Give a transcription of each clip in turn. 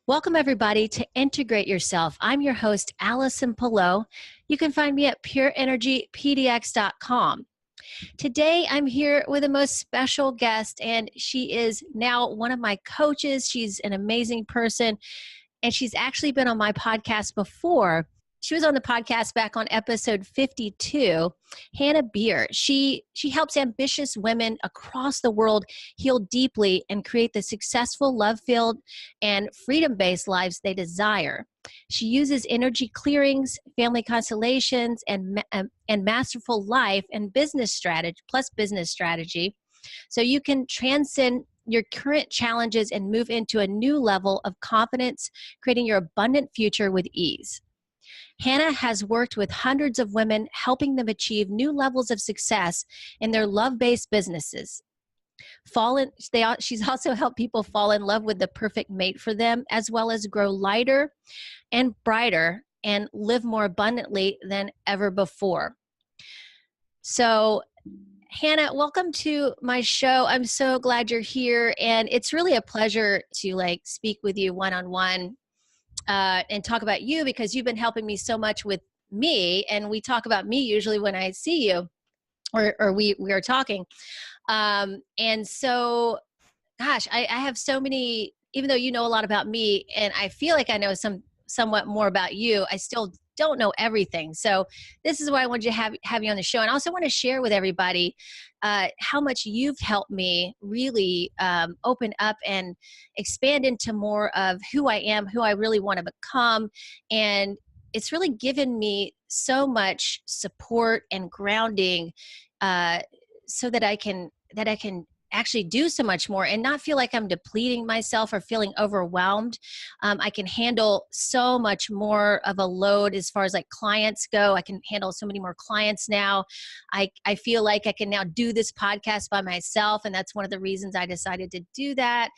Welcome, everybody, to Integrate Yourself. I'm your host, Allison Pelot. You can find me at pureenergypdx.com. Today, I'm here with a most special guest, and she is now one of my coaches. She's an amazing person, and she's actually been on my podcast before. She was on the podcast back on episode 52, Hanna Bier. She helps ambitious women across the world heal deeply and create the successful, love-filled, and freedom-based lives they desire. She uses energy clearings, family constellations, and masterful life and business strategy, so you can transcend your current challenges and move into a new level of confidence, creating your abundant future with ease. Hanna has worked with hundreds of women, helping them achieve new levels of success in their love-based businesses. She's also helped people fall in love with the perfect mate for them, as well as grow lighter and brighter and live more abundantly than ever before. So, Hanna, welcome to my show. I'm so glad you're here, and it's really a pleasure to speak with you one-on-one. And talk about you, because you've been helping me so much with me, and we talk about me usually when I see you or we are talking. And so, gosh, I have so many, even though you know a lot about me and I feel like I know somewhat more about you, I still don't know everything. So this is why I wanted to have you on the show. And I also want to share with everybody how much you've helped me really open up and expand into more of who I am, who I really want to become. And it's really given me so much support and grounding so that I can actually do so much more and not feel like I'm depleting myself or feeling overwhelmed. I can handle so much more of a load as far as clients go. I can handle so many more clients now. I feel like I can now do this podcast by myself, and that's one of the reasons I decided to do that.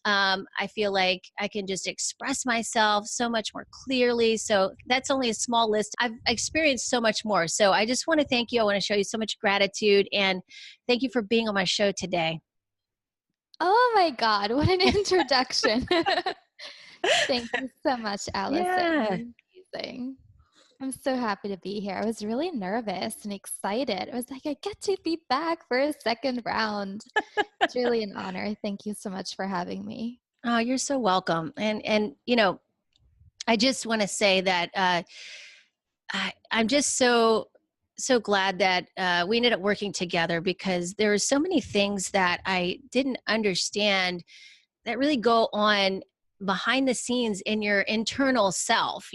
I feel like I can just express myself so much more clearly. So that's only a small list. I've experienced so much more. So I just want to thank you. I want to show you so much gratitude, and thank you for being on my show today. Oh my God, what an introduction. Thank you so much, Allison. Yeah. Amazing. I'm so happy to be here. I was really nervous and excited. I was like, I get to be back for a second round. It's really an honor. Thank you so much for having me. Oh, you're so welcome. And I just want to say that I'm just so glad that we ended up working together, because there are so many things that I didn't understand that really go on behind the scenes in your internal self.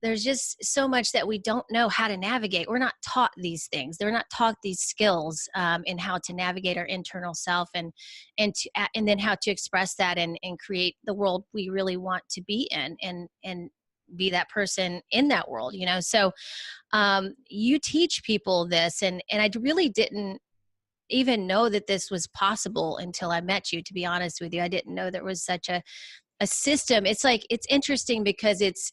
There's just so much that we don't know how to navigate. We're not taught these things. They're not taught these skills in how to navigate our internal self and then how to express that and create the world we really want to be in and be that person in that world, So you teach people this, and I really didn't even know that this was possible until I met you, to be honest with you. I didn't know there was such a system. It's interesting because it's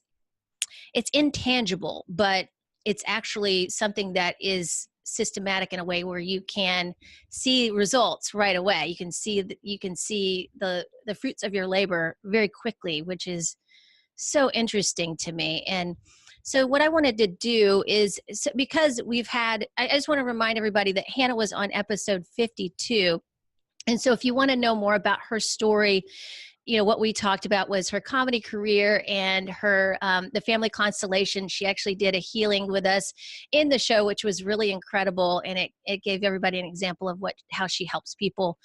intangible, but it's actually something that is systematic in a way where you can see results right away. You can see the fruits of your labor very quickly, which is so interesting to me. And so what I wanted to do is, because I just want to remind everybody that Hanna was on episode 52. And so if you want to know more about her story, what we talked about was her comedy career and her the family constellation. She actually did a healing with us in the show, which was really incredible, and it gave everybody an example of how she helps people.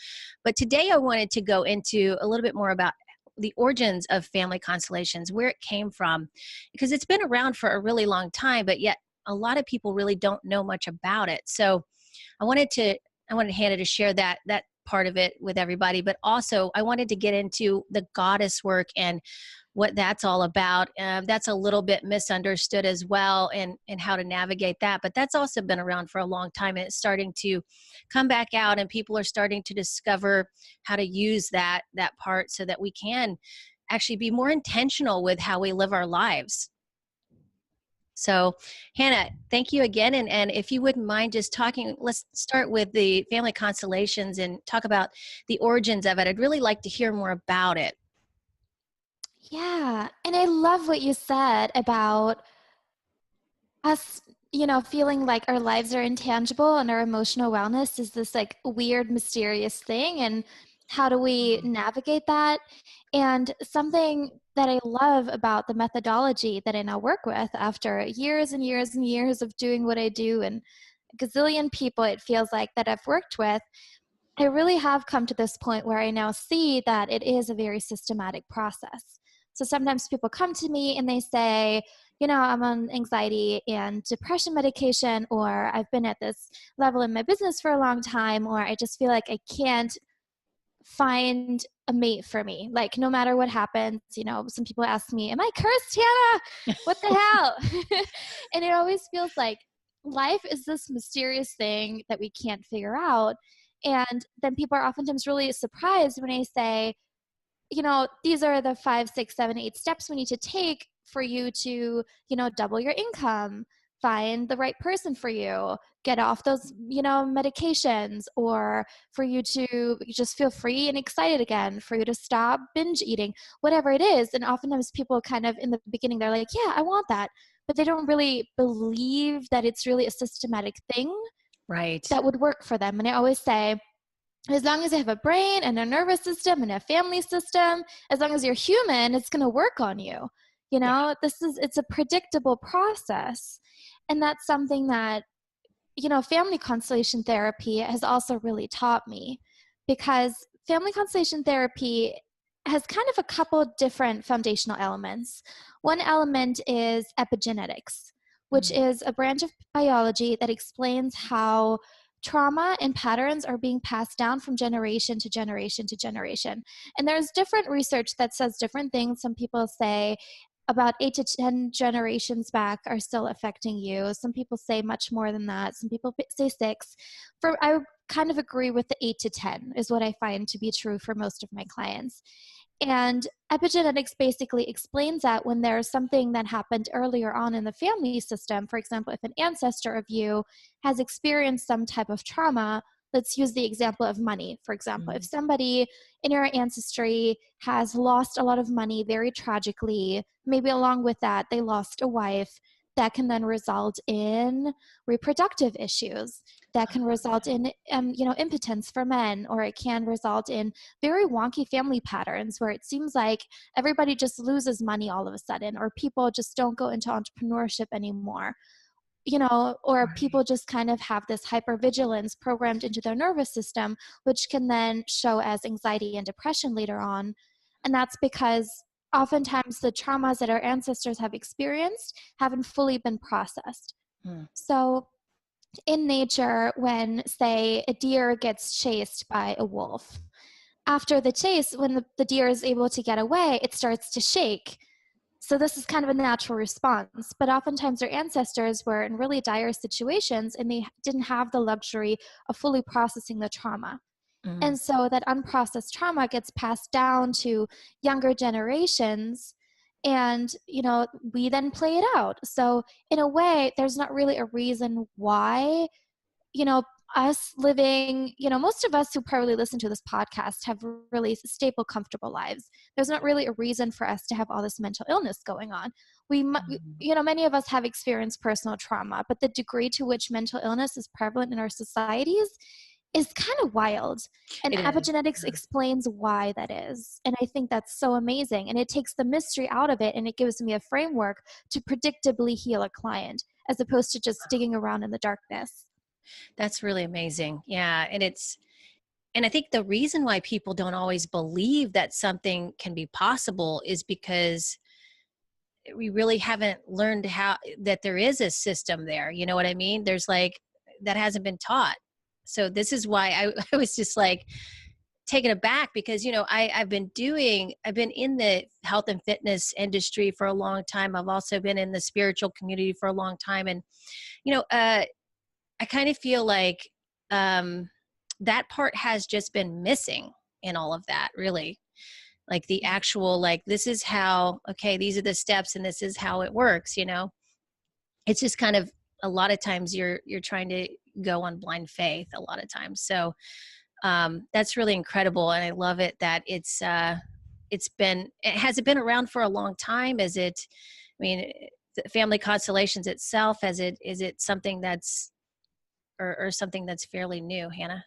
But today I wanted to go into a little bit more about the origins of family constellations, where it came from, because it's been around for a really long time, but yet a lot of people really don't know much about it. So I wanted Hanna to share that part of it with everybody, but also I wanted to get into the goddess work and what that's all about. That's a little bit misunderstood as well, and how to navigate that. But that's also been around for a long time, and it's starting to come back out, and people are starting to discover how to use that part so that we can actually be more intentional with how we live our lives. So, Hanna, thank you again. And if you wouldn't mind just talking, let's start with the family constellations and talk about the origins of it. I'd really like to hear more about it. Yeah. And I love what you said about us, feeling like our lives are intangible and our emotional wellness is this like weird, mysterious thing. And how do we Mhm. navigate that? And something that I love about the methodology that I now work with after years and years and years of doing what I do and a gazillion people it feels like that I've worked with, I really have come to this point where I now see that it is a very systematic process. So sometimes people come to me and they say, I'm on anxiety and depression medication, or I've been at this level in my business for a long time, or I just feel like I can't find a mate for me. Like, no matter what happens, some people ask me, am I cursed, Hannah? What the hell? And it always feels like life is this mysterious thing that we can't figure out. And then people are oftentimes really surprised when I say, these are the 5, 6, 7, 8 steps we need to take for you to, double your income, find the right person for you, get off those, medications, or for you to just feel free and excited again, for you to stop binge eating, whatever it is. And oftentimes people kind of in the beginning, they're like, yeah, I want that. But they don't really believe that it's really a systematic thing Right. that would work for them. And I always say, as long as you have a brain and a nervous system and a family system, as long as you're human, it's going to work on you. Yeah. It's a predictable process. And that's something that, family constellation therapy has also really taught me, because family constellation therapy has kind of a couple different foundational elements. One element is epigenetics, which Mm. is a branch of biology that explains how trauma and patterns are being passed down from generation to generation to generation. And there's different research that says different things. Some people say about 8 to 10 generations back are still affecting you. Some people say much more than that. Some people say 6. I kind of agree with the 8 to 10 is what I find to be true for most of my clients. And epigenetics basically explains that when there's something that happened earlier on in the family system, for example, if an ancestor of you has experienced some type of trauma, let's use the example of money. For example, if Mm. somebody in your ancestry has lost a lot of money very tragically, maybe along with that, they lost a wife, that can then result in reproductive issues. That can result in, impotence for men, or it can result in very wonky family patterns where it seems like everybody just loses money all of a sudden, or people just don't go into entrepreneurship anymore, or Right. people just kind of have this hypervigilance programmed into their nervous system, which can then show as anxiety and depression later on. And that's because oftentimes the traumas that our ancestors have experienced haven't fully been processed. Mm. So in nature, when, say, a deer gets chased by a wolf, after the chase, when the deer is able to get away, it starts to shake. So this is kind of a natural response, but oftentimes our ancestors were in really dire situations and they didn't have the luxury of fully processing the trauma. Mm. And so that unprocessed trauma gets passed down to younger generations, and we then play it out. So in a way, there's not really a reason why, you know, us living, most of us who probably listen to this podcast have really stable, comfortable lives. There's not really a reason for us to have all this mental illness going on. Mm. Many of us have experienced personal trauma, but the degree to which mental illness is prevalent in our societies is kind of wild. And It is. epigenetics explains why that is. And I think that's so amazing. And it takes the mystery out of it, and it gives me a framework to predictably heal a client, as opposed to just digging around in the darkness. That's really amazing. Yeah. And I think the reason why people don't always believe that something can be possible is because we really haven't learned how that there is a system there. You know what I mean? There's like, that hasn't been taught. So this is why I was just like taken aback because, I've been in the health and fitness industry for a long time. I've also been in the spiritual community for a long time. And, I kind of feel like that part has just been missing in all of that, really. Like the actual, like, this is how, okay, these are the steps and this is how it works. It's just kind of a lot of times you're trying to go on blind faith a lot of times. So that's really incredible. And I love it that has it been around for a long time? I mean, the family constellations itself, is it something that's, or something that's fairly new, Hannah?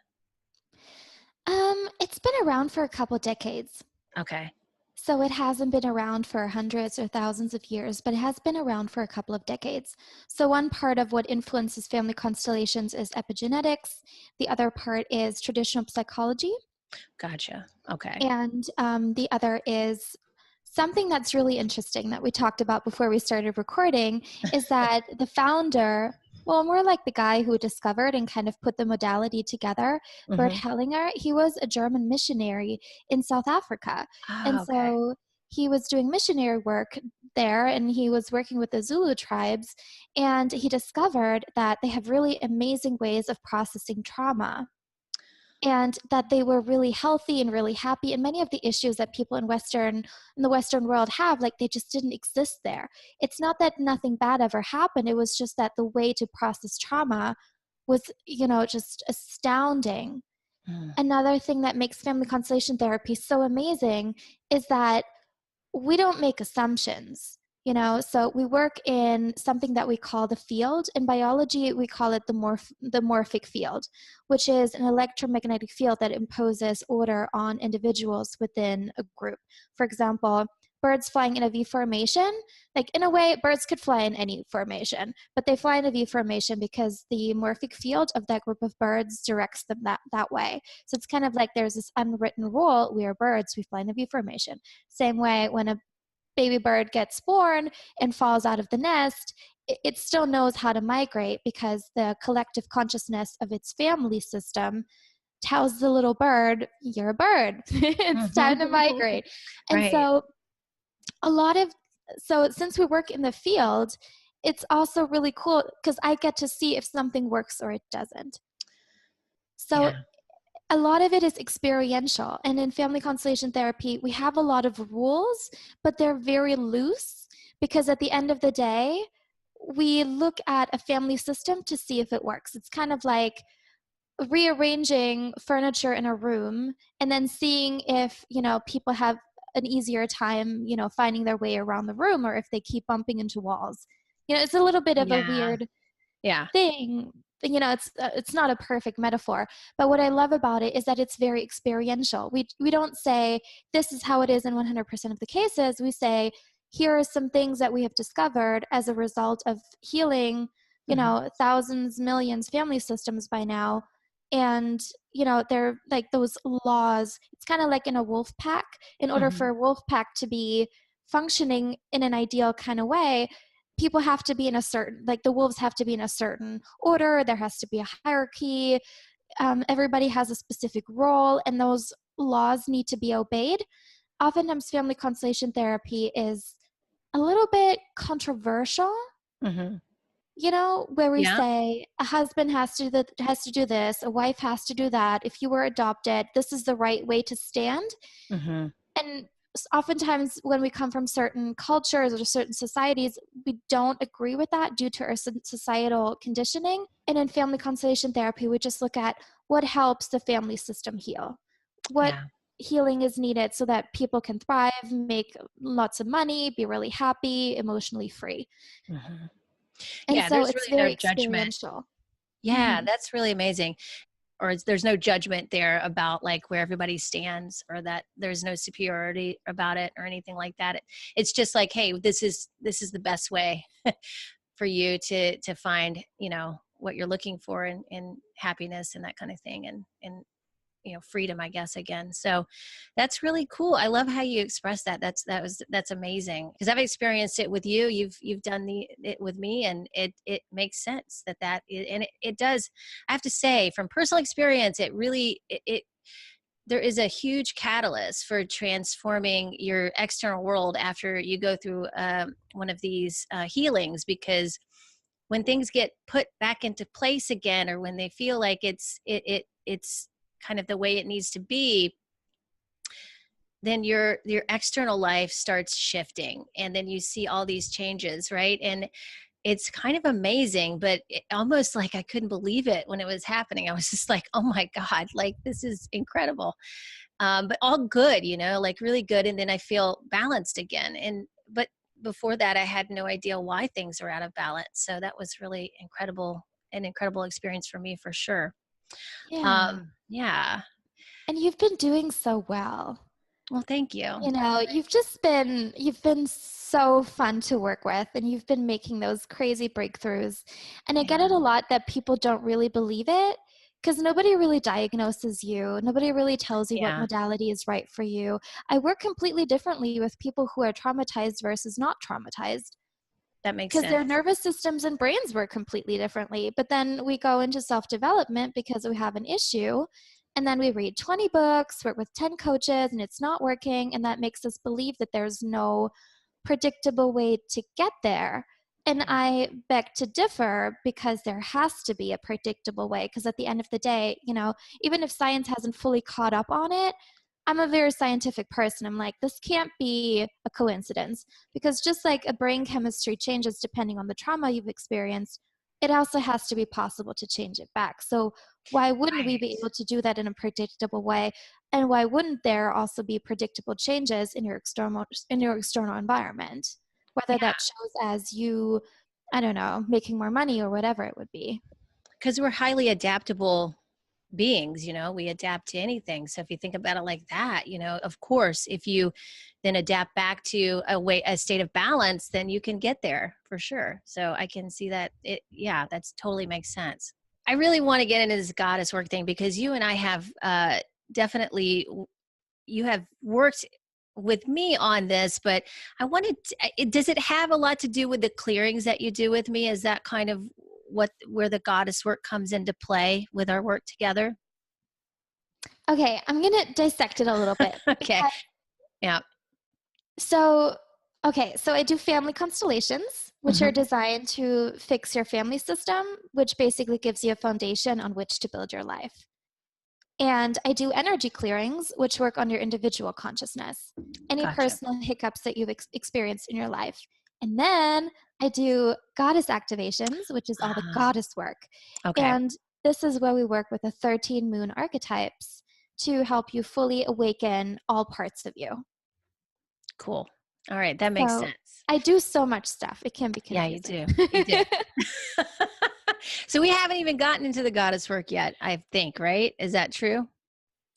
It's been around for a couple decades. Okay. So it hasn't been around for hundreds or thousands of years, but it has been around for a couple of decades. So one part of what influences family constellations is epigenetics. The other part is traditional psychology. Gotcha. Okay. And the other is something that's really interesting that we talked about before we started recording is that the founder, well, more like the guy who discovered and kind of put the modality together, Bert Mm-hmm. Hellinger, he was a German missionary in South Africa. And Oh, okay. so he was doing missionary work there, and he was working with the Zulu tribes, and he discovered that they have really amazing ways of processing trauma, and that they were really healthy and really happy, and many of the issues that people in the Western world have, like, they just didn't exist there. It's not that nothing bad ever happened, it was just that the way to process trauma was, just astounding. Mm. Another thing that makes family constellation therapy so amazing is that we don't make assumptions. So we work in something that we call the field. In biology, we call it the morphic field, which is an electromagnetic field that imposes order on individuals within a group. For example, birds flying in a V formation, like, in a way, birds could fly in any formation, but they fly in a V formation because the morphic field of that group of birds directs them that way. So it's kind of like there's this unwritten rule: we are birds, we fly in a V formation. Same way, when a baby bird gets born and falls out of the nest, it still knows how to migrate because the collective consciousness of its family system tells the little bird, you're a bird. It's time to Mm-hmm. migrate. And Right. so since we work in the field, it's also really cool because I get to see if something works or it doesn't. So Yeah. a lot of it is experiential. And in family constellation therapy, we have a lot of rules, but they're very loose because at the end of the day, we look at a family system to see if it works. It's kind of like rearranging furniture in a room and then seeing if, people have an easier time, finding their way around the room, or if they keep bumping into walls. It's a little bit of a Yeah. weird Yeah. thing. It's not a perfect metaphor, but what I love about it is that it's very experiential. We don't say this is how it is in 100% of the cases. We say here are some things that we have discovered as a result of healing, Mm-hmm. thousands, millions family systems by now. And they're like those laws. It's kind of like in a wolf pack. In order Mm-hmm. for a wolf pack to be functioning in an ideal kind of way, people have to be in a certain, like, the wolves have to be in a certain order. There has to be a hierarchy. Everybody has a specific role, and those laws need to be obeyed. Oftentimes family constellation therapy is a little bit controversial, Mm-hmm. where we Yeah. say a husband has to do this, a wife has to do that. If you were adopted, this is the right way to stand. Mm-hmm. And oftentimes when we come from certain cultures or certain societies, we don't agree with that due to our societal conditioning. And in family constellation therapy, we just look at what helps the family system heal, what Yeah. healing is needed so that people can thrive, make lots of money, be really happy, emotionally free. Mm-hmm. And Yeah. so There's it's really no very judgment. experiential. Yeah. Hmm. That's really amazing. Or there's no judgment there about like where everybody stands, or that there's no superiority about it or anything like that. It's just like, hey, this is the best way for you to find, what you're looking for in happiness and that kind of thing, and freedom, I guess, again. So that's really cool. I love how you express that. That's amazing, because I've experienced it with you. You've done it with me, and it makes sense and it does. I have to say, from personal experience, it really it there is a huge catalyst for transforming your external world after you go through one of these healings, because when things get put back into place again, or when they feel like it's kind of the way it needs to be, then your external life starts shifting, and then you see all these changes, right? And it's kind of amazing, but almost like I couldn't believe it when it was happening. I was just like, oh my God, like, this is incredible. But all good, like really good. And then I feel balanced again. But before that, I had no idea why things were out of balance. So that was really an incredible experience for me for sure. Yeah. Yeah. And you've been doing so well. Well, thank you. You've been so fun to work with, and you've been making those crazy breakthroughs. And I get it a lot that people don't really believe it because nobody really diagnoses you. Nobody really tells you what Yeah, modality is right for you. I work completely differently with people who are traumatized versus not traumatized that makes because their sense. nervous systems and brains work completely differently. But then we go into self-development because we have an issue. And then we read 20 books, work with 10 coaches, and it's not working. And that makes us believe that there's no predictable way to get there. And I beg to differ because there has to be a predictable way. Because at the end of the day, even if science hasn't fully caught up on it, I'm a very scientific person. I'm like, this can't be a coincidence because just like a brain chemistry changes depending on the trauma you've experienced, it also has to be possible to change it back. So why wouldn't we be Right. able to do that in a predictable way? And why wouldn't there also be predictable changes in your external environment, whether Yeah. that shows as you, I don't know, making more money or whatever it would be. Because we're highly adaptable beings, we adapt to anything. So if you think about it like that, of course, if you then adapt back to a state of balance, then you can get there for sure. So I can see that that's totally makes sense. I really want to get into this goddess work thing because you and I have definitely, you have worked with me on this, but I wanted does it have a lot to do with the clearings that you do with me? Is that kind of where the goddess work comes into play with our work together? Okay, I'm going to dissect it a little bit. Okay. Yeah. So, okay, so I do family constellations, which are Hmm. designed to fix your family system, which basically gives you a foundation on which to build your life. And I do energy clearings, which work on your individual consciousness, any Gotcha. personal hiccups that you've experienced in your life. And then I do goddess activations, which is all the Ah, goddess work. okay. And this is where we work with the 13 moon archetypes to help you fully awaken all parts of you. Cool. All right. That makes So sense. I do so much stuff. It can be Yeah, you confusing. do. You do. So we haven't even gotten into the goddess work yet, I think, right? Is that true?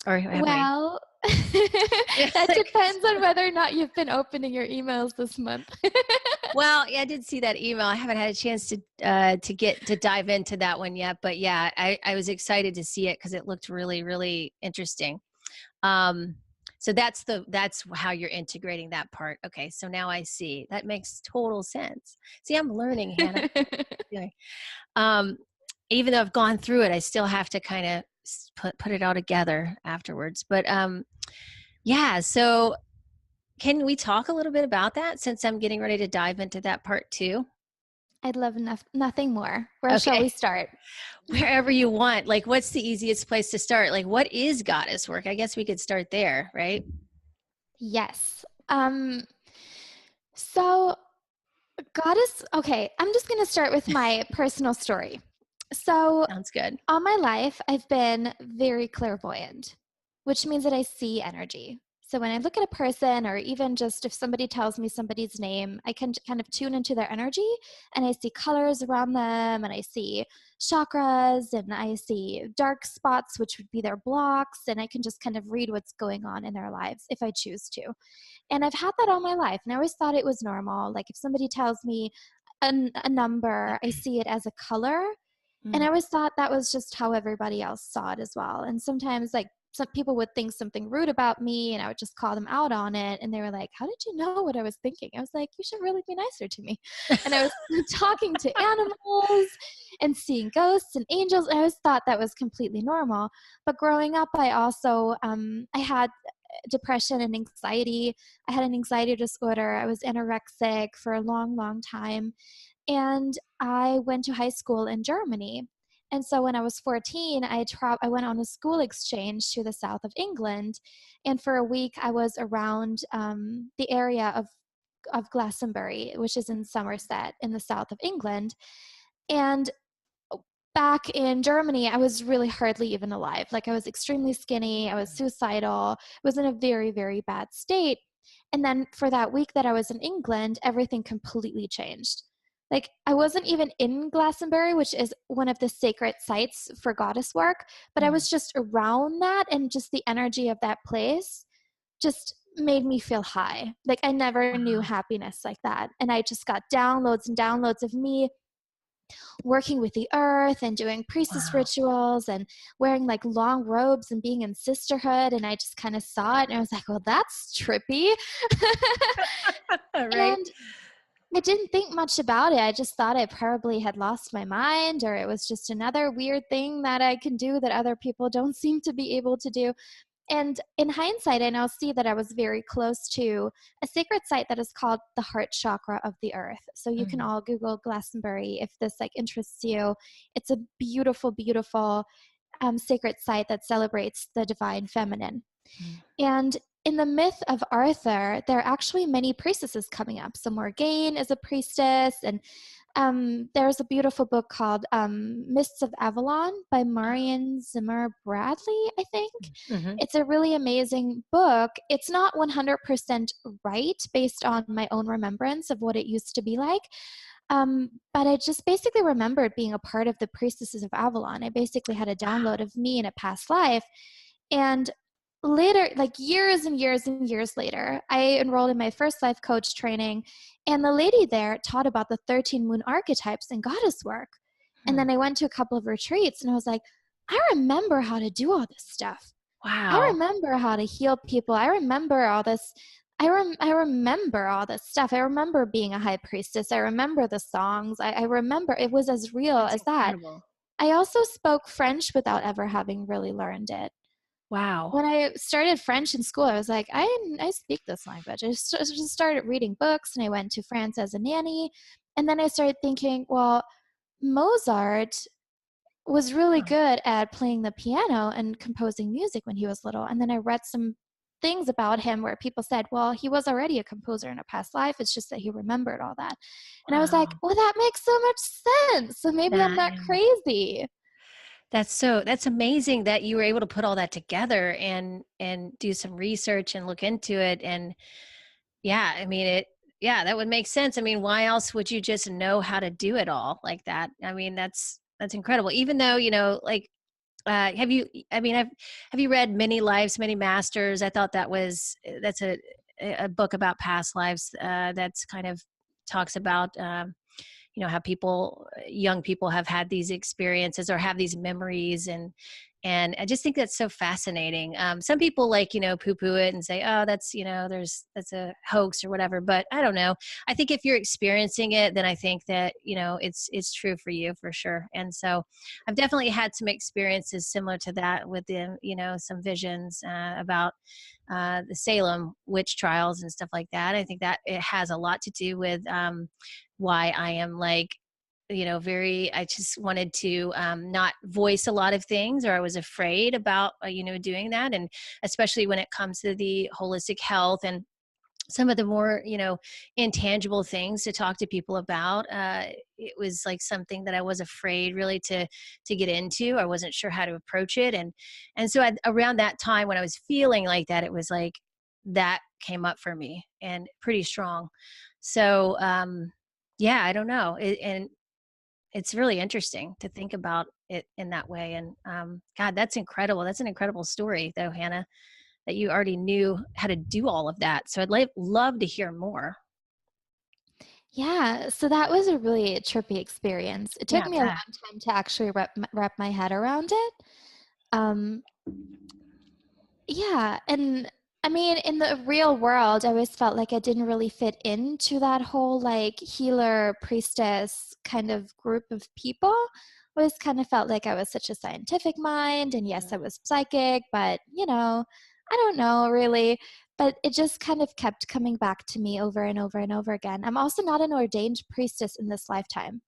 Or have we? Well, Yeah, that like, depends on whether or not you've been opening your emails this month. well, yeah, I did see that email. I haven't had a chance to dive into that one yet, but yeah, I was excited to see it because it looked really, really interesting. Um, so that's how you're integrating that part. Okay, so now I see. That makes total sense. See, I'm learning, Hannah. Yeah. Um, Even though I've gone through it, I still have to kind of put it all together afterwards. But yeah, so can we talk a little bit about that since I'm getting ready to dive into that part too? I'd love nothing more. Where shall Okay. we start? Wherever you want. Like, what's the easiest place to start? Like, what is goddess work? I guess we could start there, right? Yes. So goddess, okay, I'm just going to start with my personal story. So Sounds good. all my life, I've been very clairvoyant, which means that I see energy. So when I look at a person, or even just if somebody tells me somebody's name, I can kind of tune into their energy and I see colors around them and I see chakras and I see dark spots, which would be their blocks. And I can just kind of read what's going on in their lives if I choose to. And I've had that all my life. And I always thought it was normal. Like if somebody tells me a number, I see it as a color. And Mm. I always thought that was just how everybody else saw it as well. And sometimes, like, some people would think something rude about me, and I would just call them out on it. And they were like, "How did you know what I was thinking?" I was like, "You should really be nicer to me." And I was talking to animals and seeing ghosts and angels. I always thought that was completely normal. But growing up, I also I had depression and anxiety. I had an anxiety disorder. I was anorexic for a long, long time. And I went to high school in Germany. And so when I was 14, I went on a school exchange to the south of England. And for a week, I was around the area of Glastonbury, which is in Somerset in the south of England. And back in Germany, I was really hardly even alive. Like I was extremely skinny. I was suicidal. I was in a very, very bad state. And then for that week that I was in England, everything completely changed. Like I wasn't even in Glastonbury, which is one of the sacred sites for goddess work, but I was just around that, and just the energy of that place just made me feel high. Like I never knew Wow. happiness like that. And I just got downloads and downloads of me working with the earth and doing priestess Wow. rituals and wearing like long robes and being in sisterhood. And I just kind of saw it and I was like, well, that's trippy. Right. And I didn't think much about it. I just thought I probably had lost my mind, or it was just another weird thing that I can do that other people don't seem to be able to do. And in hindsight, I now see that I was very close to a sacred site that is called the heart chakra of the earth. So you can all Google Glastonbury if this like interests you. It's a beautiful, beautiful sacred site that celebrates the divine feminine. Mm. And in the myth of Arthur, there are actually many priestesses coming up. So Morgane is a priestess, and there's a beautiful book called Mists of Avalon by Marion Zimmer Bradley, I think. Mm-hmm. It's a really amazing book. It's not 100% right based on my own remembrance of what it used to be like. But I just basically remembered being a part of the Priestesses of Avalon. I basically had a download of me in a past life. And later, like years and years and years later, I enrolled in my first life coach training, and the lady there taught about the 13 moon archetypes and goddess work. And then I went to a couple of retreats, and I was like, I remember how to do all this stuff. I Wow. remember how to heal people. I remember all this. I remember all this stuff. I remember being a high priestess. I remember the songs. I remember it was as real That's as that. incredible. I also spoke French without ever having really learned it. Wow. When I started French in school, I was like, I speak this language. I just started reading books, and I went to France as a nanny. And then I started thinking, well, Mozart was really Huh. good at playing the piano and composing music when he was little. And then I read some things about him where people said, well, he was already a composer in a past life. It's just that he remembered all that. And I was like, Wow. well, that makes so much sense. So maybe I'm That, not crazy. that's amazing that you were able to put all that together and do some research and look into it. And yeah, I mean yeah, that would make sense. I mean, why else would you just know how to do it all like that? I mean, that's incredible. Even though, like have you read Many Lives, Many Masters? I thought that's a book about past lives that's kind of talks about how young people have had these experiences or have these memories, and I just think that's so fascinating. Some people poo-poo it and say, oh, that's a hoax or whatever, but I don't know. I think if you're experiencing it, then I think that it's true for you for sure. And so I've definitely had some experiences similar to that with some visions about the Salem witch trials and stuff like that. I think that it has a lot to do with why I am I just wanted to not voice a lot of things, or I was afraid about, doing that. And especially when it comes to the holistic health and some of the more, intangible things to talk to people about. It was like something that I was afraid really to get into. I wasn't sure how to approach it. And so around that time when I was feeling like that, it was like that came up for me and pretty strong. So, yeah, I don't know. And it's really interesting to think about it in that way. And God, that's incredible. That's an incredible story, though, Hannah, that you already knew how to do all of that. So I'd love to hear more. Yeah, so that was a really trippy experience. It took Yeah, me a long bet. time to actually wrap my head around it. Um, yeah, and I mean, in the real world, I always felt like I didn't really fit into that whole like healer priestess kind of group of people. I always kind of felt like I was such a scientific mind, and yes, I was psychic, but I don't know really. But it just kind of kept coming back to me over and over and over again. I'm also not an ordained priestess in this lifetime.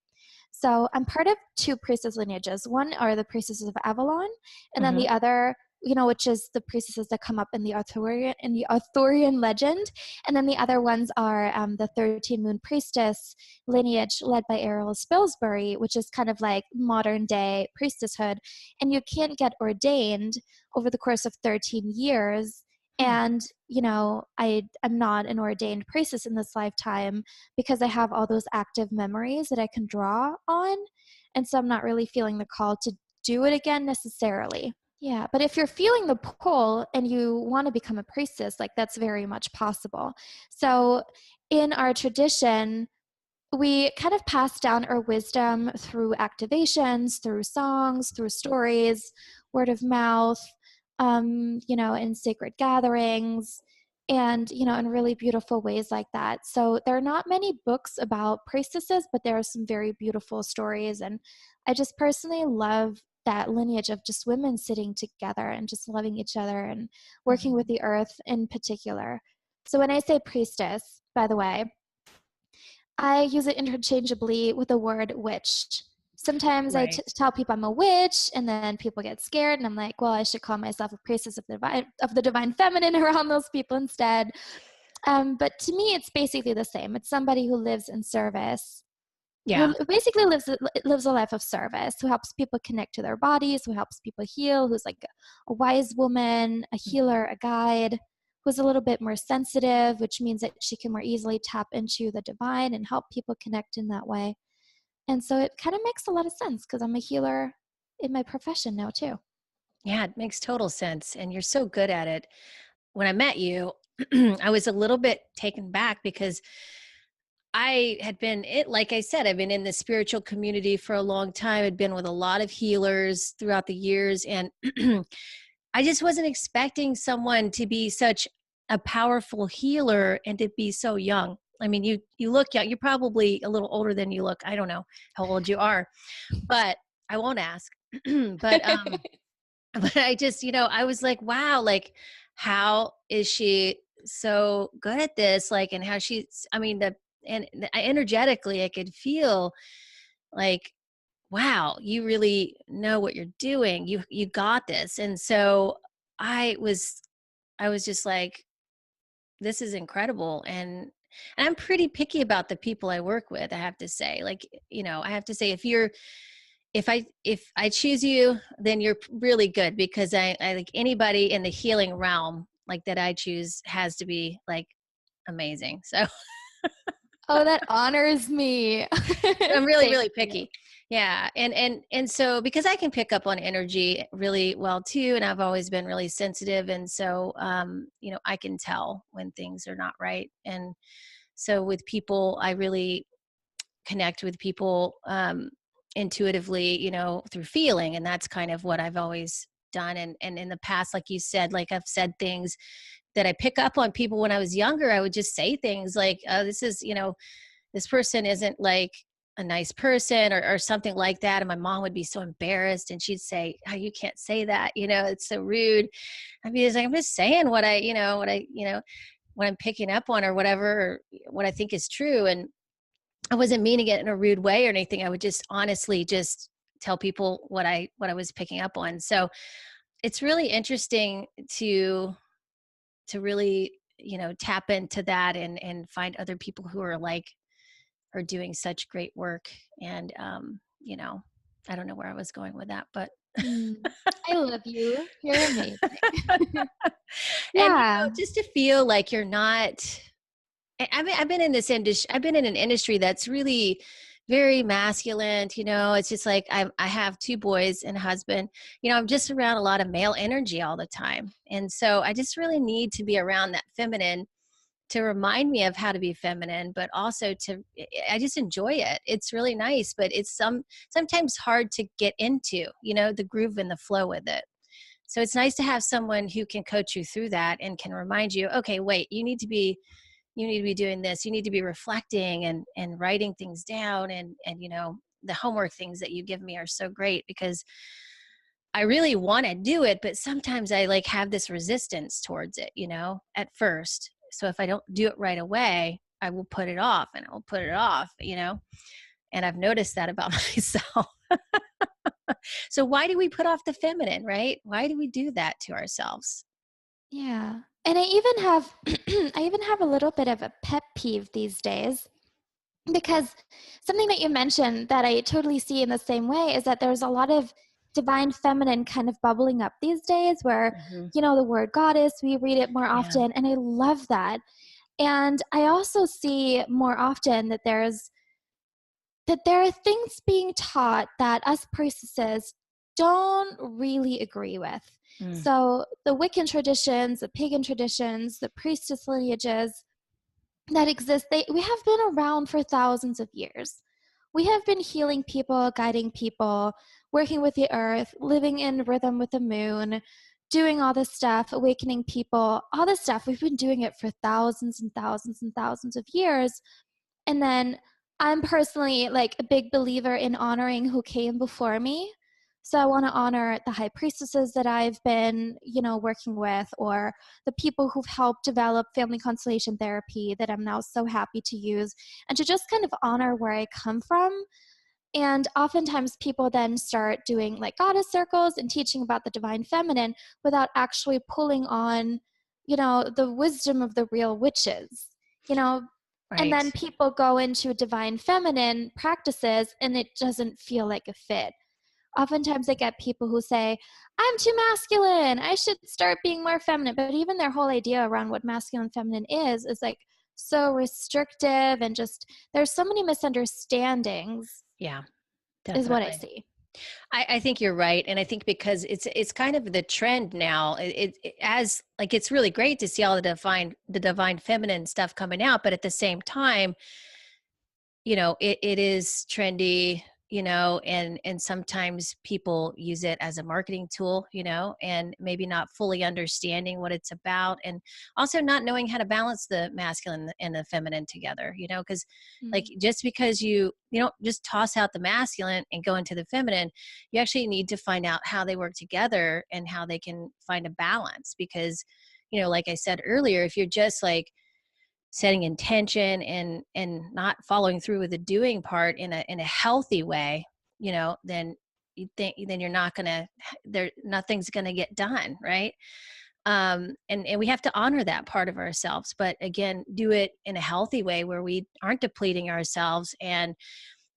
So I'm part of two priestess lineages. One are the priestesses of Avalon, and then Mm-hmm. the other which is the priestesses that come up in the Arthurian legend. And then the other ones are the 13 Moon Priestess lineage led by Errol Spilsbury, which is kind of like modern day priestesshood. And you can't get ordained over the course of 13 years. And, I'm not an ordained priestess in this lifetime because I have all those active memories that I can draw on. And so I'm not really feeling the call to do it again necessarily. Yeah, but if you're feeling the pull and you want to become a priestess, like that's very much possible. So in our tradition, we kind of pass down our wisdom through activations, through songs, through stories, word of mouth, in sacred gatherings, and, in really beautiful ways like that. So there are not many books about priestesses, but there are some very beautiful stories. And I just personally love that lineage of just women sitting together and just loving each other and working with the earth in particular. So when I say priestess, by the way, I use it interchangeably with the word witch. Sometimes I tell people I'm a witch, and then people get scared, and I'm like, well, I should call myself a priestess of the divine feminine around those people instead. But to me, it's basically the same. It's somebody who lives in service, who basically lives a life of service, who helps people connect to their bodies, who helps people heal, who's like a wise woman, a healer, a guide, who's a little bit more sensitive, which means that she can more easily tap into the divine and help people connect in that way. And so it kind of makes a lot of sense because I'm a healer in my profession now too. Yeah, it makes total sense. And you're so good at it. When I met you, I was a little bit taken back because I had been, like I said, I've been in the spiritual community for a long time. I'd been with a lot of healers throughout the years. And I just wasn't expecting someone to be such a powerful healer and to be so young. I mean, you look young. You're probably a little older than you look. I don't know how old you are, but I won't ask. but but I just, I was like, wow, like how is she so good at this? Like, and how she's, I mean, energetically, I could feel like, wow, you really know what you're doing. You got this. And so I was just like, this is incredible. And I'm pretty picky about the people I work with, I have to say. Like, I have to say, if I choose you, then you're really good, because I like anybody in the healing realm like that I choose has to be like amazing. So Oh, that honors me. I'm really, really picky. Yeah. And so, because I can pick up on energy really well too. And I've always been really sensitive. And so, I can tell when things are not right. And so with people, I really connect with people, intuitively, through feeling. And that's kind of what I've always done. And in the past, like you said, like I've said things that I pick up on people when I was younger. I would just say things like, this is, this person isn't like a nice person, or something like that. And my mom would be so embarrassed, and she'd say, oh, you can't say that. It's so rude. I'd be just like, I'm just saying what what I'm picking up on, or whatever, or what I think is true. And I wasn't meaning it in a rude way or anything. I would just honestly just tell people what I was picking up on. So it's really interesting to really, tap into that and find other people who are doing such great work. And, I don't know where I was going with that, but I love you. You're amazing. and, Yeah. just to feel like you're not, I've been in this industry. I've been in an industry that's really very masculine. It's just like I have two boys and a husband. I'm just around a lot of male energy all the time, and so I just really need to be around that feminine to remind me of how to be feminine, but also I just enjoy it. It's really nice, but it's sometimes hard to get into, the groove and the flow with it. So it's nice to have someone who can coach you through that and can remind you, okay, wait, you need to be doing this. You need to be reflecting and writing things down. And, the homework things that you give me are so great, because I really want to do it, but sometimes I like have this resistance towards it, at first. So if I don't do it right away, I will put it off, and I'll put it off, and I've noticed that about myself. So why do we put off the feminine, right? Why do we do that to ourselves? Yeah. And I even have I even have a little bit of a pet peeve these days, because something that you mentioned that I totally see in the same way is that there's a lot of divine feminine kind of bubbling up these days where, Hmm. the word goddess, we read it more Yeah. often, and I love that. And I also see more often that there are things being taught that us priestesses don't really agree with. Mm. So the Wiccan traditions, the pagan traditions, the priestess lineages that exist, we have been around for thousands of years. We have been healing people, guiding people, working with the earth, living in rhythm with the moon, doing all this stuff, awakening people, all this stuff. We've been doing it for thousands and thousands and thousands of years. And then I'm personally like a big believer in honoring who came before me. So I want to honor the high priestesses that I've been, working with, or the people who've helped develop family constellation therapy that I'm now so happy to use, and to just kind of honor where I come from. And oftentimes people then start doing like goddess circles and teaching about the divine feminine without actually pulling on, the wisdom of the real witches, you know, and Right. then people go into divine feminine practices and it doesn't feel like a fit. Oftentimes I get people who say, I'm too masculine, I should start being more feminine. But even their whole idea around what masculine and feminine is like so restrictive, and just there's so many misunderstandings, Yeah, is what I definitely. see. I think you're right, and I think because it's kind of the trend now. It as like it's really great to see all the divine feminine stuff coming out, but at the same time, it is trendy, and sometimes people use it as a marketing tool, and maybe not fully understanding what it's about, and also not knowing how to balance the masculine and the feminine together, because like Mm. just because you don't just toss out the masculine and go into the feminine, you actually need to find out how they work together and how they can find a balance, because like I said earlier, if you're just like setting intention and not following through with the doing part in a healthy way, then you're not gonna nothing's gonna get done, right? And we have to honor that part of ourselves, but again, do it in a healthy way where we aren't depleting ourselves, and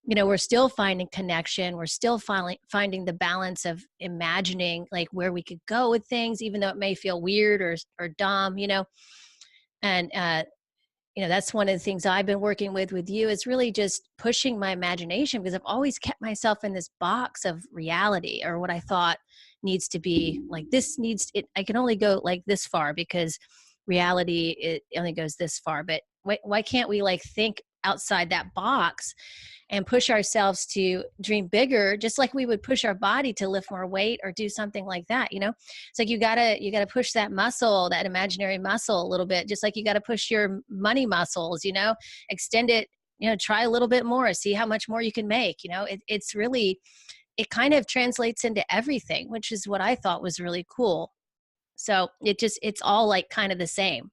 we're still finding connection, we're still finding the balance of imagining like where we could go with things, even though it may feel weird or dumb, and that's one of the things I've been working with you, is really just pushing my imagination, because I've always kept myself in this box of reality, or what I thought needs to be like this needs it. I can only go like this far because reality, it only goes this far. But why can't we like think outside that box and push ourselves to dream bigger, just like we would push our body to lift more weight or do something like that? It's like you gotta push that muscle, that imaginary muscle, a little bit, just like you gotta push your money muscles, extend it, try a little bit more, see how much more you can make. It's really, it kind of translates into everything, which is what I thought was really cool. So it's all like kind of the same.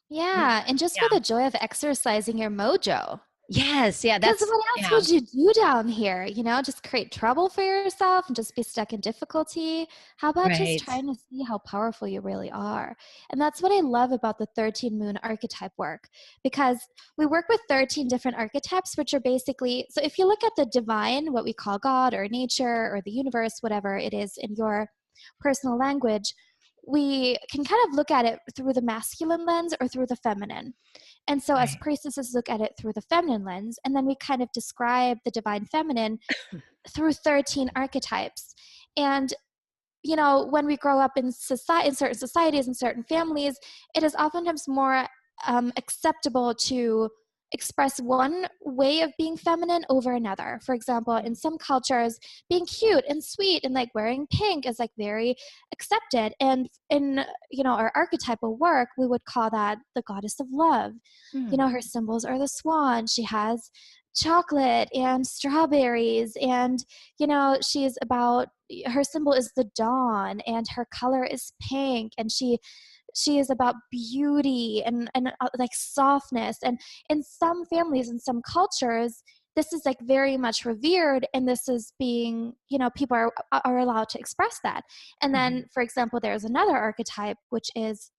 Yeah, and just for Yeah. the joy of exercising your mojo. Yes. Yeah. Because That's, what else yeah. would you do down here? Just create trouble for yourself and just be stuck in difficulty? How about just Right. trying to see how powerful you really are? And that's what I love about the 13 moon archetype work, because we work with 13 different archetypes, which are basically, so if you look at the divine, what we call God or nature or the universe, whatever it is in your personal language, we can kind of look at it through the masculine lens or through the feminine. And so as Right. priestesses look at it through the feminine lens, and then we kind of describe the divine feminine through 13 archetypes. And when we grow up in society, in certain societies, in certain families, it is oftentimes more acceptable to express one way of being feminine over another. For example, in some cultures, being cute and sweet and like wearing pink is like very accepted. And in our archetypal work, we would call that the goddess of love. Hmm. Her symbols are the swan. She has chocolate and strawberries, and she's about, her symbol is the dawn, and her color is pink, and she is about beauty and like softness. And in some families, in some cultures, this is like very much revered, and this is being, people are allowed to express that. And then, for example, there's another archetype, which is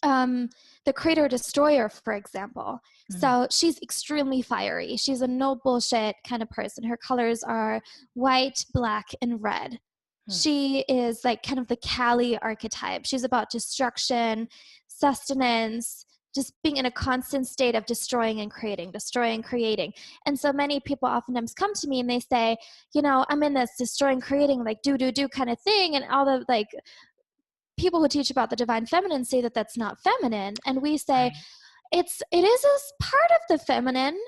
the creator destroyer, for example. So she's extremely fiery. She's a no bullshit kind of person. Her colors are white, black, and red. She is like kind of the Kali archetype. She's about destruction, sustenance, just being in a constant state of destroying and creating. And so many people oftentimes come to me and they say, I'm in this destroying, creating, like do kind of thing. And all the like people who teach about the divine feminine say that that's not feminine. And we say, it is a part of the feminine.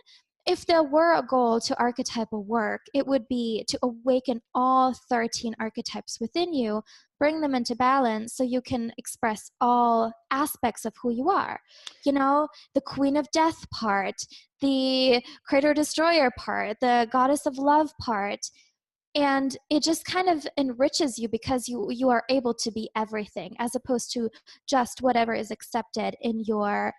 If there were a goal to archetypal work, it would be to awaken all 13 archetypes within you, bring them into balance so you can express all aspects of who you are. The Queen of Death part, the Creator Destroyer part, the Goddess of Love part. And it just kind of enriches you because you are able to be everything, as opposed to just whatever is accepted in your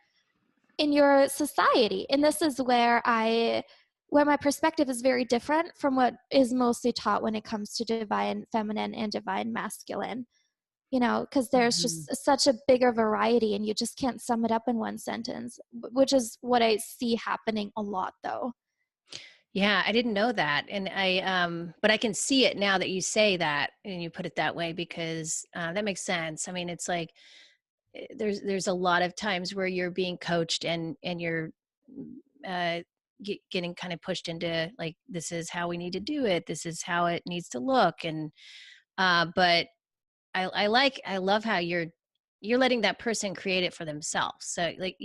society. And this is where my perspective is very different from what is mostly taught when it comes to divine feminine and divine masculine, because there's just such a bigger variety, and you just can't sum it up in one sentence, which is what I see happening a lot, though. Yeah, I didn't know that. And but I can see it now that you say that and you put it that way, because that makes sense. I mean, it's like, there's a lot of times where you're being coached and you're getting kind of pushed into like, this is how we need to do it. This is how it needs to look. And, but I love how you're letting that person create it for themselves. So like,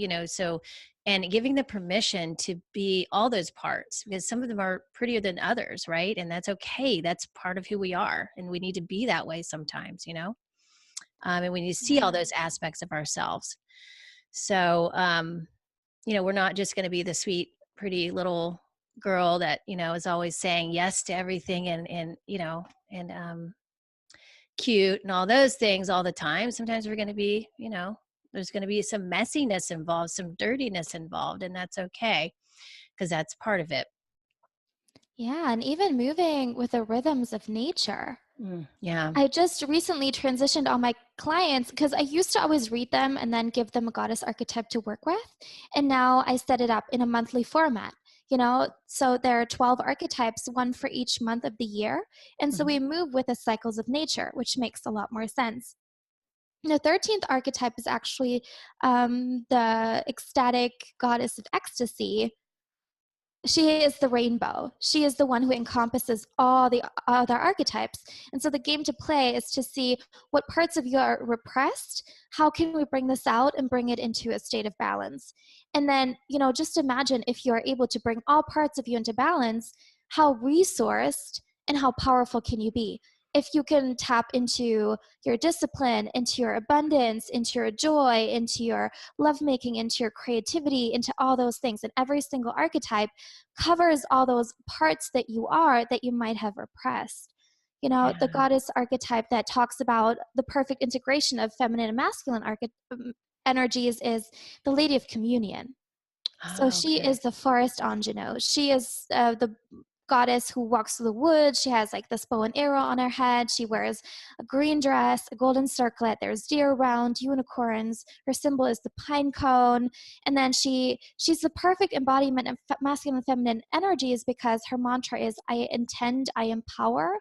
and giving the permission to be all those parts, because some of them are prettier than others. Right. And that's okay. That's part of who we are. And we need to be that way sometimes, and we need to see all those aspects of ourselves. So, we're not just going to be the sweet, pretty little girl that, is always saying yes to everything and cute and all those things all the time. Sometimes we're going to be, there's going to be some messiness involved, some dirtiness involved, and that's okay, because that's part of it. Yeah, and even moving with the rhythms of nature. Yeah. I just recently transitioned all my clients, because I used to always read them and then give them a goddess archetype to work with. And now I set it up in a monthly format, so there are 12 archetypes, one for each month of the year. And so we move with the cycles of nature, which makes a lot more sense. The 13th archetype is actually the ecstatic goddess of ecstasy. She is the rainbow. She is the one who encompasses all the other archetypes. And so the game to play is to see what parts of you are repressed. How can we bring this out and bring it into a state of balance? And then, just imagine if you are able to bring all parts of you into balance, how resourced and how powerful can you be? If you can tap into your discipline, into your abundance, into your joy, into your lovemaking, into your creativity, into all those things. And every single archetype covers all those parts that you are that you might have repressed. The goddess archetype that talks about the perfect integration of feminine and masculine energies is the Lady of Communion. So she is the forest ingenue. She is the goddess who walks through the woods. She has like this bow and arrow on her head. She wears a green dress, a golden circlet. There's deer around, unicorns. Her symbol is the pine cone. And then she's the perfect embodiment of masculine and feminine energies, because her mantra is, I intend, I empower.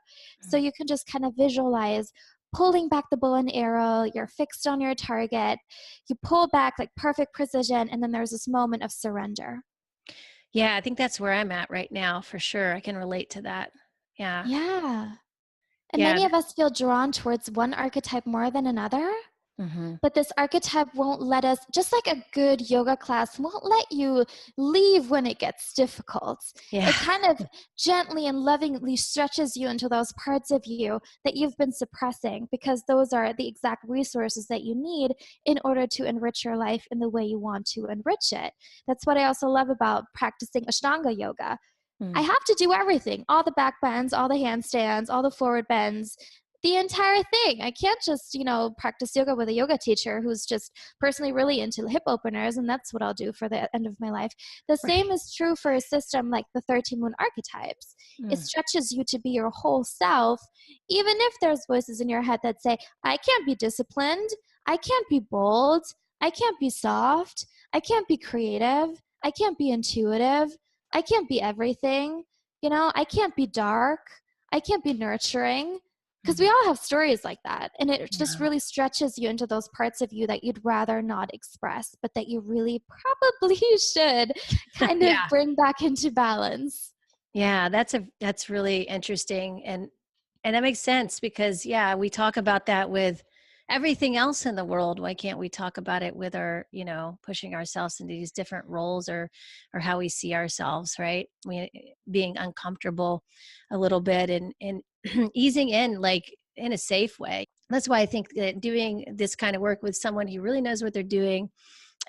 So you can just kind of visualize pulling back the bow and arrow. You're fixed on your target. You pull back like perfect precision. And then there's this moment of surrender. Yeah, I think that's where I'm at right now, for sure. I can relate to that. Yeah. Yeah. And many of us feel drawn towards one archetype more than another. But this archetype won't let us, just like a good yoga class won't let you leave when it gets difficult. It kind of gently and lovingly stretches you into those parts of you that you've been suppressing, because those are the exact resources that you need in order to enrich your life in the way you want to enrich it. That's what I also love about practicing Ashtanga yoga. I have to do everything, all the back bends, all the handstands, all the forward bends, the entire thing. I can't just, practice yoga with a yoga teacher who's just personally really into hip openers, and that's what I'll do for the end of my life. The same Right. is true for a system like the 13 moon archetypes. It Mm. stretches you to be your whole self, even if there's voices in your head that say, I can't be disciplined, I can't be bold, I can't be soft, I can't be creative, I can't be intuitive, I can't be everything, I can't be dark, I can't be nurturing. Because we Mm. all have stories like that. And it just Yeah. really stretches you into those parts of you that you'd rather not express, but that you really probably should kind of Yeah. bring back into balance. Yeah, that's really interesting, and that makes sense because yeah, we talk about that with everything else in the world. Why can't we talk about it with our, pushing ourselves into these different roles or how we see ourselves, right? We being uncomfortable a little bit and easing in like in a safe way. That's why I think that doing this kind of work with someone who really knows what they're doing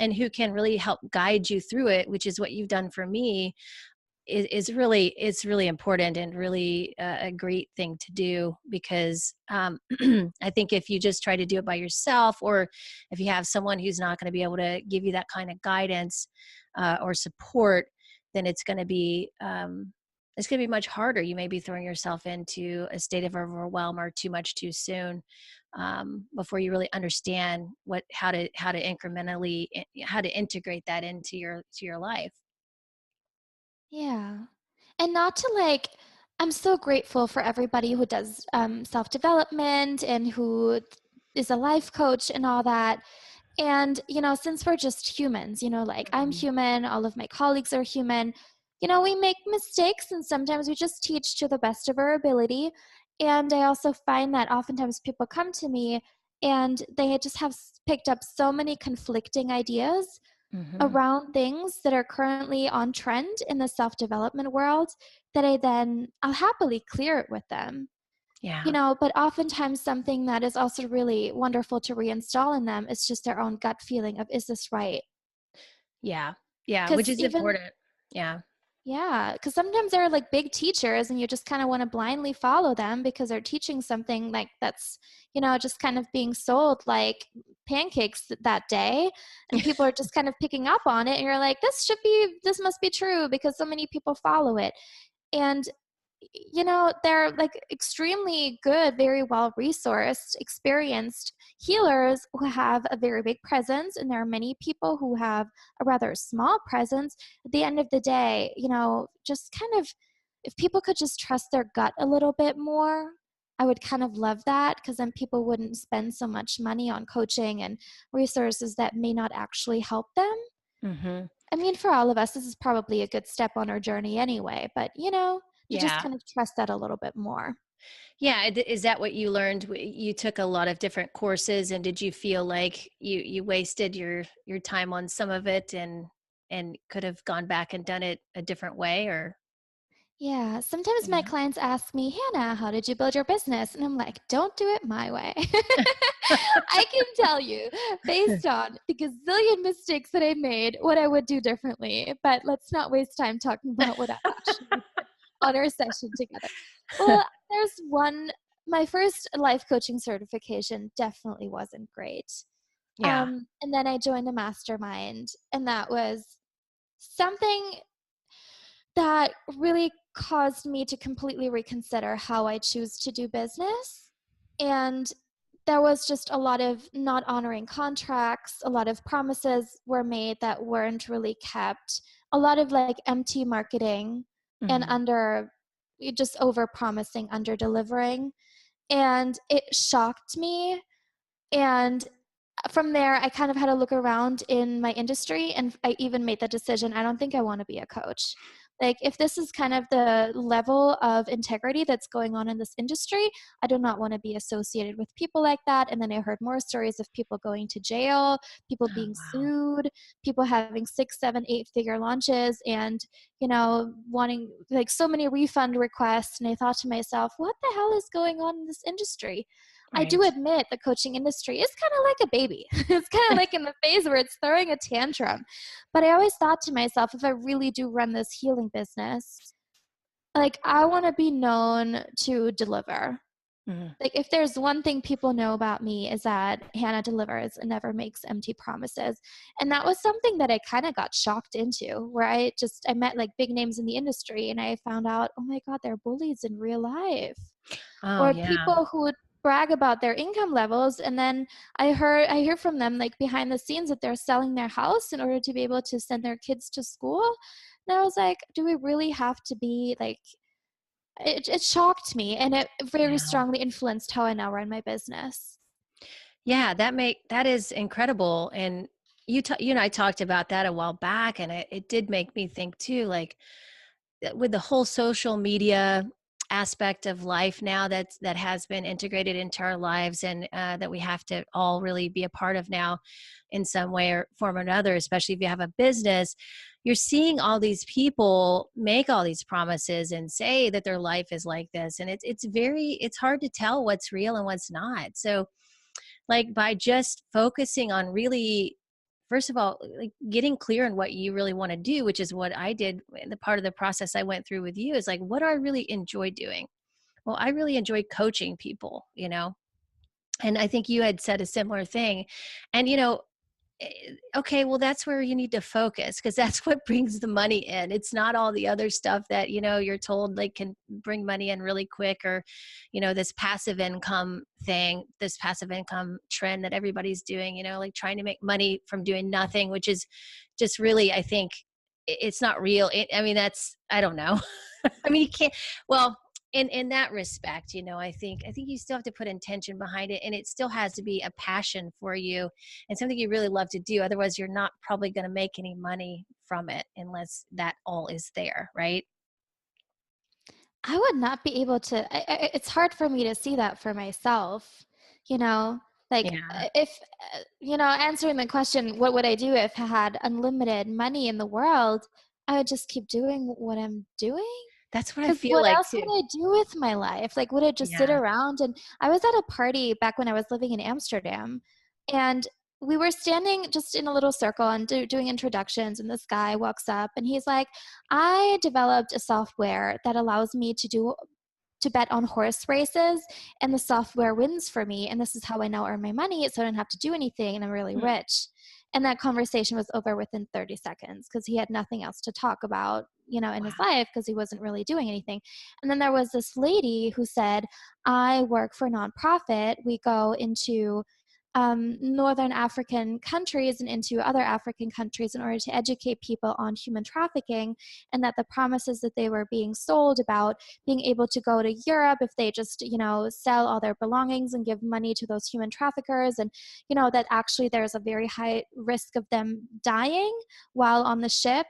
and who can really help guide you through it, which is what you've done for me, is really it's really important and really a great thing to do because I think if you just try to do it by yourself or if you have someone who's not going to be able to give you that kind of guidance or support, then it's going to be much harder. You may be throwing yourself into a state of overwhelm or too much too soon before you really understand how to incrementally how to integrate that into your life. Yeah. And not to I'm so grateful for everybody who does self development and who is a life coach and all that. And, since we're just humans, I'm Mhm. human, all of my colleagues are human, we make mistakes and sometimes we just teach to the best of our ability. And I also find that oftentimes people come to me and they just have picked up so many conflicting ideas Mhm. around things that are currently on trend in the self-development world that I'll happily clear it with them. Yeah. But oftentimes something that is also really wonderful to reinstall in them is just their own gut feeling of, is this right? Yeah. Yeah, which Because is important. Yeah. because sometimes they're like big teachers and you just kind of want to blindly follow them because they're teaching something like that's, just kind of being sold like pancakes that day. And people are just kind of picking up on it. And you're like, this must be true because so many people follow it. And they're like extremely good, very well resourced, experienced healers who have a very big presence. And there are many people who have a rather small presence. At the end of the day, just kind of, if people could just trust their gut a little bit more, I would kind of love that because then people wouldn't spend so much money on coaching and resources that may not actually help them. Mhm. I mean, for all of us, this is probably a good step on our journey anyway, but to just Yeah. kind of trust that a little bit more. Yeah, is that what you learned? You took a lot of different courses, and did you feel like you wasted your time on some of it and could have gone back and done it a different way or Yeah, sometimes my yeah. clients ask me, Hannah, how did you build your business? And I'm like, don't do it my way. I can tell you, based on the gazillion mistakes that I made, what I would do differently. But let's not waste time talking about what I actually did on our session together. Well, there's my first life coaching certification definitely wasn't great. Yeah. And then I joined a mastermind, and that was something that really caused me to completely reconsider how I choose to do business. And there was just a lot of not honoring contracts, a lot of promises were made that weren't really kept, a lot of like empty marketing and Mhm. just over promising, under delivering. And it shocked me. And from there, I kind of had to look around in my industry, and I even made the decision, I don't think I want to be a coach. Like, if this is kind of the level of integrity that's going on in this industry, I do not want to be associated with people like that. And then I heard more stories of people going to jail, people Oh, being wow. sued, people having 6, 7, 8-figure launches, and wanting like so many refund requests. And I thought to myself, what the hell is going on in this industry? I do Right. admit the coaching industry is kind of like a baby. It's kind of like in the phase where it's throwing a tantrum. But I always thought to myself, if I really do run this healing business, like I want to be known to deliver. Mhm. Like, if there's one thing people know about me is that Hannah delivers and never makes empty promises. And that was something that I kind of got shocked into, where I met like big names in the industry and I found out, oh my God, they're bullies in real life. Oh, Or yeah. people who would brag about their income levels, and then I hear from them like behind the scenes that they're selling their house in order to be able to send their kids to school. And I was like, do we really have to be like, it shocked me, and it very Yeah. strongly influenced how I now run my business. Yeah, that is incredible. And you and I talked about that a while back, and it did make me think too, like with the whole social media aspect of life now that has been integrated into our lives, and that we have to all really be a part of now in some way or form or another, especially if you have a business. You're seeing all these people make all these promises and say that their life is like this, and it's hard to tell what's real and what's not. So like by just focusing on really, first of all, like getting clear on what you really want to do, which is what I did in the part of the process I went through with you, is like, what do I really enjoy doing? Well, I really enjoy coaching people, and I think you had said a similar thing. And okay, well, that's where you need to focus, because that's what brings the money in. It's not all the other stuff that you're told like can bring money in really quick, or this passive income thing, this passive income trend that everybody's doing, like trying to make money from doing nothing, which is just really, I think, it's not real. I mean, that's, I don't know. I mean, you can't, well, in that respect, I think you still have to put intention behind it, and it still has to be a passion for you and something you really love to do. Otherwise, you're not probably going to make any money from it unless that all is there, right? I would not be able to, it's hard for me to see that for myself, you know, like Yeah. if, answering the question, what would I do if I had unlimited money in the world? I would just keep doing what I'm doing. That's what I Because feel what like else too. would I do with my life? Like, would I just sit Yeah. around? And I was at a party back when I was living in Amsterdam, and we were standing just in a little circle and doing introductions. And this guy walks up and he's like, I developed a software that allows me to bet on horse races, and the software wins for me. And this is how I now earn my money. So I don't have to do anything, and I'm really Hmm. rich. And that conversation was over within 30 seconds because he had nothing else to talk about, in his Wow. life because he wasn't really doing anything. And then there was this lady who said, I work for a nonprofit. We go into Northern African countries and into other African countries in order to educate people on human trafficking, and that the promises that they were being sold about being able to go to Europe if they just, sell all their belongings and give money to those human traffickers, and, that actually there's a very high risk of them dying while on the ship,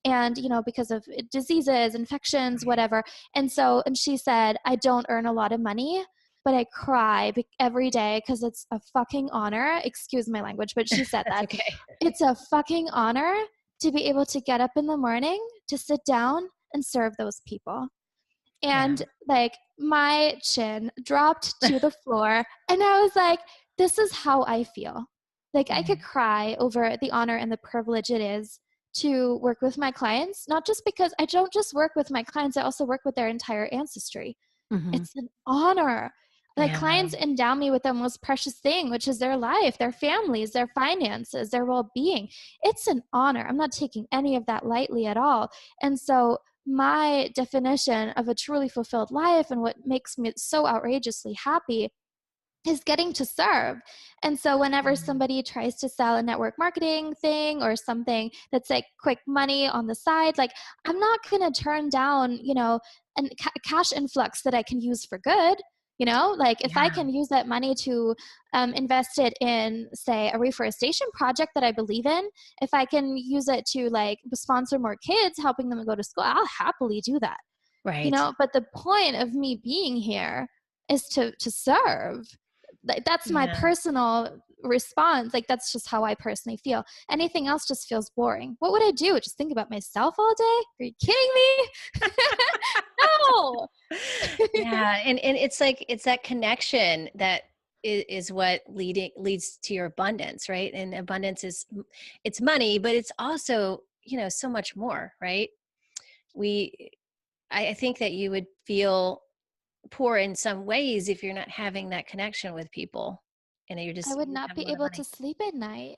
and because of diseases, infections, Right. whatever. And she said, I don't earn a lot of money, but I cry every day because it's a fucking honor. Excuse my language, but she said That's that. okay. It's a fucking honor to be able to get up in the morning, to sit down and serve those people. Yeah. And like my chin dropped to the floor, and I was like, this is how I feel. Like I could Right. cry over the honor and the privilege it is to work with my clients, not just because I don't just work with my clients, I also work with their entire ancestry. Hmm. It's an honor. Like Yeah. clients endow me with the most precious thing, which is their life, their families, their finances, their well-being. It's an honor. I'm not taking any of that lightly at all. And so my definition of a truly fulfilled life and what makes me so outrageously happy is getting to serve. And so whenever Yeah. somebody tries to sell a network marketing thing or something that's like quick money on the side, like I'm not going to turn down, a cash influx that I can use for good. Like if I Yeah. can use that money to invest it in, say, a reforestation project that I believe in, if I can use it to like sponsor more kids, helping them go to school, I'll happily do that. Right. But the point of me being here is to serve. That's my Yeah. personal response. Like that's just how I personally feel. Anything else just feels boring. What would I do? Just think about myself all day? Are you kidding me? No. Yeah. And it's like, it's that connection that is what leads to your abundance, right? And abundance is, it's money, but it's also, so much more, right? We I think that you would feel poor in some ways if you're not having that connection with people, and you're I just would you not have a be lot of able to money. sleep at night.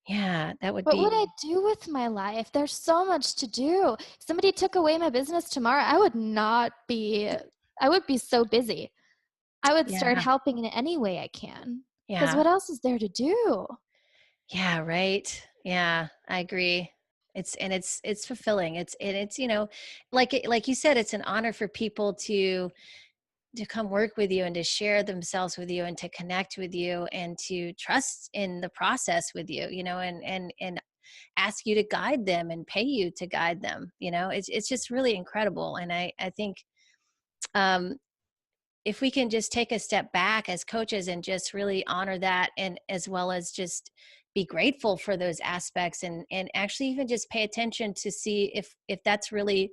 Yeah, that would What would I be do with my life? There's so much to do. If somebody took away my business tomorrow, I would be so busy. I would start yeah, helping in any way I can. Because yeah, what else is there to do? yeah, right. Yeah, I agree. It's fulfilling. It's like you said, it's an honor for people to come work with you and to share themselves with you and to connect with you and to trust in the process with you, and ask you to guide them and pay you to guide them. It's just really incredible. And I think um if we can just take a step back as coaches and just really honor that, and as well as just be grateful for those aspects, and actually even just pay attention to see if that's really,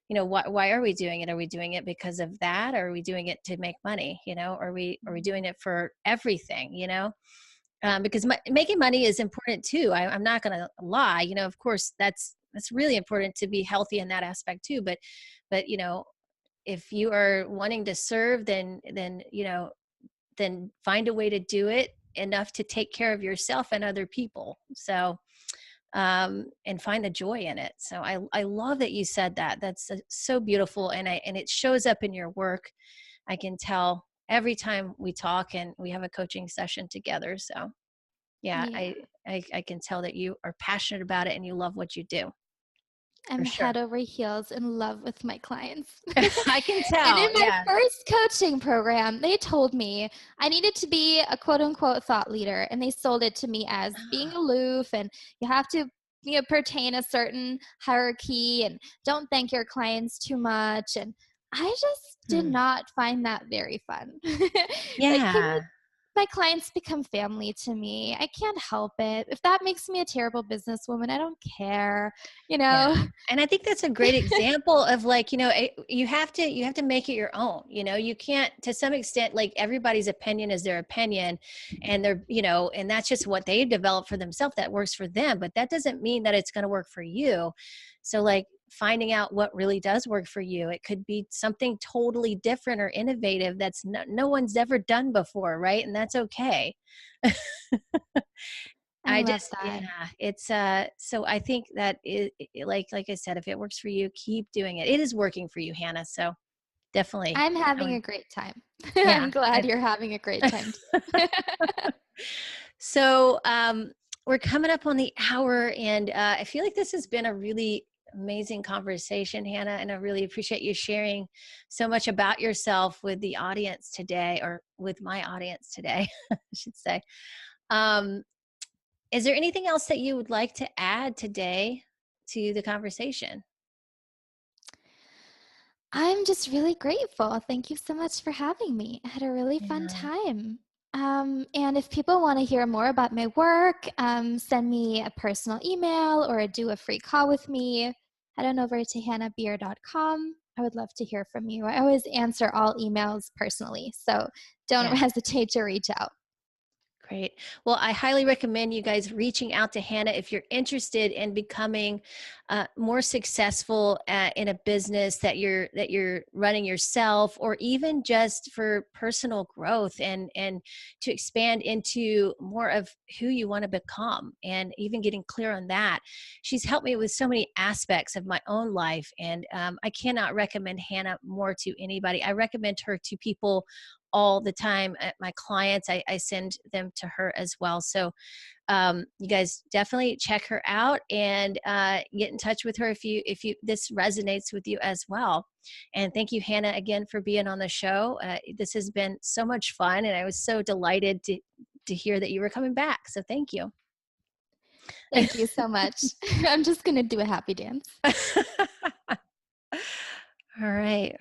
why are we doing it? Are we doing it because of that, or are we doing it to make money? Are we doing it for everything? Because making money is important too. I'm not going to lie. Of course, that's really important to be healthy in that aspect too. But if you are wanting to serve, then find a way to do it enough to take care of yourself and other people. So and find the joy in it. So I love that you said that. That's so beautiful, and it shows up in your work. I can tell every time we talk and we have a coaching session together. So yeah, Yeah. I can tell that you are passionate about it and you love what you do, I'm for sure. head over heels in love with my clients. I can And in tell. my Yeah. first coaching program, they told me I needed to be a quote unquote thought leader. And they sold it to me as being aloof, and you have to pertain a certain hierarchy, and don't thank your clients too much. And I just did Hmm. not find that very fun. Like, Yeah. my clients become family to me. I can't help it. If that makes me a terrible businesswoman, I don't care, you Yeah. know? And I think that's a great example of, like, you have to make it your own. You can't, to some extent, like, everybody's opinion is their opinion, and and that's just what they develop for themselves, that works for them, but that doesn't mean that it's going to work for you. So, like, finding out what really does work for you. It could be something totally different or innovative that's no one's ever done before, right? And that's okay. I love that. Yeah, it's so I think that like I said, if it works for you, keep doing it. It is working for you, Hannah. So definitely. I'm I having would, a great time. yeah. I'm glad you're having a great time too. So we're coming up on the hour, and I feel like this has been a really amazing conversation, Hannah, and I really appreciate you sharing so much about yourself with the audience today, or with my audience today, I should say. Um, Is there anything else that you would like to add today to the conversation? I'm just really grateful. Thank you so much for having me. I had a really fun Yeah. time. And if people want to hear more about my work, send me a personal email or do a free call with me. Head on over to hannabier.com. I would love to hear from you. I always answer all emails personally, so don't Yeah. hesitate to reach out. Great. Well, I highly recommend you guys reaching out to Hannah if you're interested in becoming more successful in a business that you're running yourself, or even just for personal growth, and to expand into more of who you want to become, and even getting clear on that. She's helped me with so many aspects of my own life, and I cannot recommend Hannah more to anybody. I recommend her to people all the time. My clients, I send them to her as well. So you guys definitely check her out, and get in touch with her if you this resonates with you as well. And thank you, Hannah, again, for being on the show. This has been so much fun, and I was so delighted to hear that you were coming back. So thank you. Thank you so much. I'm just going to do a happy dance. All right.